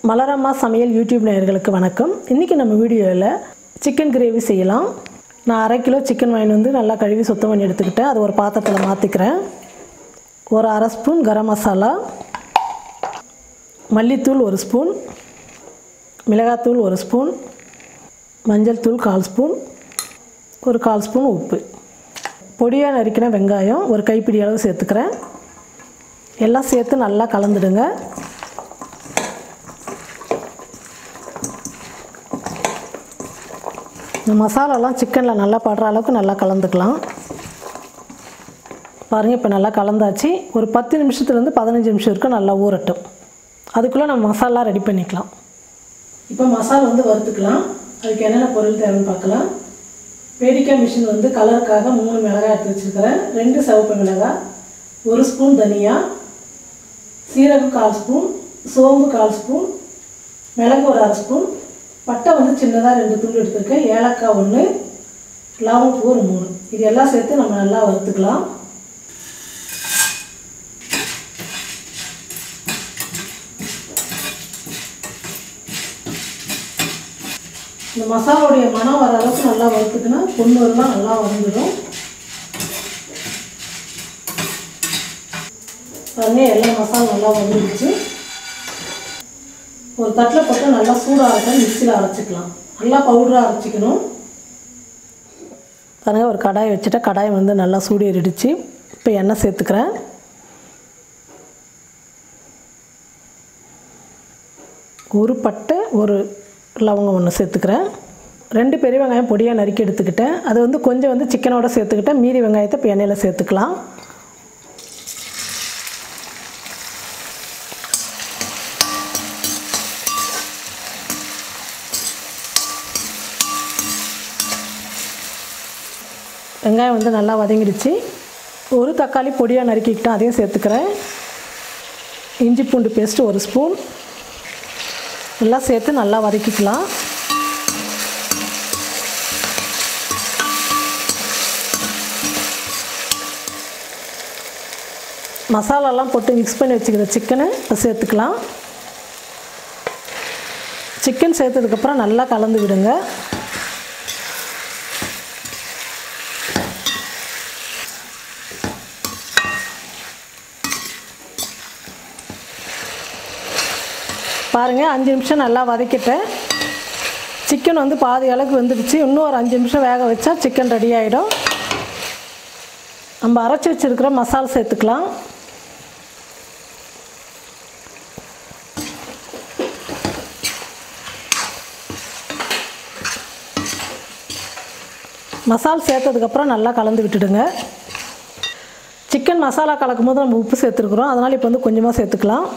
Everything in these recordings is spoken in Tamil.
Malar Amma Samayal YouTube நேயர்களுக்கு வணக்கம். இன்னைக்கு நம்ம வீடியோல chicken gravy செய்யலாம். நான் 1/2 கிலோ chicken வாங்கி வந்து நல்லா கழுவி சுத்தம் பண்ணி எடுத்துக்கிட்டேன். அது ஒரு பாத்திரத்துல மாத்திக்கிறேன். ஒரு 1/2 ஸ்பூன் கரம் மசாலா, மல்லித்தூள் 1 ஸ்பூன், மிளகாய்த்தூள் 1 ஸ்பூன், மஞ்சள் தூள் 1/4 ஸ்பூன், ஒரு 1/4 ஸ்பூன் உப்பு. பொடியா நறுக்கின வெங்காயம் ஒரு கைப்பிடி அளவு சேர்த்துக்கிறேன். எல்லாம் சேர்த்து நல்லா கலந்துடுங்க. மசாலாலாம் சிக்கன்ல நல்லா படுற அளவுக்கு நல்லா கலந்துக்கலாம். பாருங்க இப்போ நல்லா கலந்தாச்சு. ஒரு 10 நிமிஷத்துல இருந்து 15 நிமிஷம் வரைக்கும் நல்லா ஊறட்டும். அதுக்குள்ள நம்ம மசாலா ரெடி பண்ணிக்கலாம். இப்போ மசாலா வந்து வறுத்துக்கலாம். அதுக்கு என்னென்ன பொருள் தேவைன்னு பார்க்கலாம். பேடிக்கா மிஷின் வந்து கலருக்காக 3 மிளகாய் எடுத்து வச்சிருக்கிறேன். 2 சிவப்பு மிளகாய், 1 ஸ்பூன் தனியா, சீரகம் 1/4 ஸ்பூன், சோம்பு 1/4 ஸ்பூன், மிளகு ஒரு 1/2 ஸ்பூன், பட்டை வந்து சின்னதாக 2 துண்டு எடுத்துருக்கேன், ஏலக்காய் 1, லவங்கம் ஒரு 3. இது எல்லாம் சேர்த்து நம்ம நல்லா வறுத்துக்கலாம். இந்த மசாலாவுடைய மனம் வர அளவுக்கு நல்லா வறுத்துக்கினா பொண்ணு வரலாம் நல்லா வந்துடும். பாருங்க எல்லா மசாலா நல்லா வந்துடுச்சு. ஒரு தட்டில் போட்டு நல்லா சூடாக இருக்க மிக்சியில் அரைச்சிக்கலாம். நல்லா பவுடராக அரைச்சிக்கணும். பாருங்க ஒரு கடாய் வச்சுட்டு கடாய் வந்து நல்லா சூடேறிடுச்சு. இப்போ எண்ணெய் சேர்த்துக்கிறேன். ஒரு பட்டை ஒரு லவங்கம் 1 சேர்த்துக்கிறேன். 2 பெரிய வெங்காயம் பொடியாக நறுக்கி எடுத்துக்கிட்டேன். அது வந்து கொஞ்சம் வந்து சிக்கனோட சேர்த்துக்கிட்டேன். மீதி வெங்காயத்தை இப்போ எண்ணெயில் சேர்த்துக்கலாம். வெங்காயம் வந்து நல்லா வதங்கிடுச்சு. ஒரு தக்காளி பொடியாக நறுக்கிக்கிட்டேன், அதையும் சேர்த்துக்கிறேன். இஞ்சி பூண்டு பேஸ்ட்டு 1 ஸ்பூன் எல்லாம் சேர்த்து நல்லா வதக்கிக்கலாம். மசாலாலாம் போட்டு மிக்ஸ் பண்ணி வச்சுக்கிற சிக்கனை சேர்த்துக்கலாம். சிக்கன் சேர்த்ததுக்கப்புறம் நல்லா கலந்து விடுங்க. பாருங்க 5 நிமிஷம் நல்லா வதக்கிட்டேன். சிக்கன் வந்து பாதி அளவுக்கு வெந்துடுச்சு. இன்னும் ஒரு 5 நிமிஷம் வேக வச்சா சிக்கன் ரெடி ஆகிடும். நம்ம அரைச்சி வச்சுருக்கிற மசாலா சேர்த்துக்கலாம். மசாலா சேர்த்ததுக்கப்புறம் நல்லா கலந்து விட்டுடுங்க. சிக்கன் மசாலா கலக்கும் போது நம்ம உப்பு சேர்த்துருக்குறோம், அதனால் இப்போ வந்து கொஞ்சமாக சேர்த்துக்கலாம்.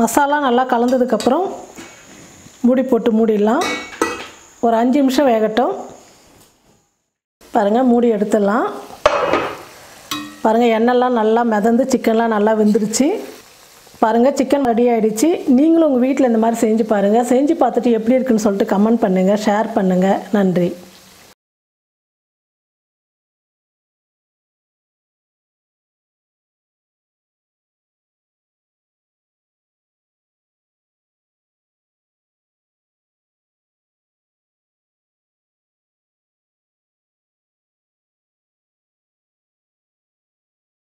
மசாலா நல்லா கலந்ததுக்கப்புறம் மூடி போட்டு மூடிடலாம். ஒரு 5 நிமிஷம் வேகட்டும். பாருங்கள் மூடி எடுத்துடலாம். பாருங்கள் எண்ணெய்லாம் நல்லா மிதந்து சிக்கன்லாம் நல்லா வெந்துருச்சு. பாருங்கள் சிக்கன் ரெடி ஆகிடுச்சு. நீங்களும் உங்கள் வீட்டில் இந்த மாதிரி செஞ்சு பாருங்கள். செஞ்சு பார்த்துட்டு எப்படி இருக்குன்னு சொல்லிட்டு கமெண்ட் பண்ணுங்கள், ஷேர் பண்ணுங்கள். நன்றி.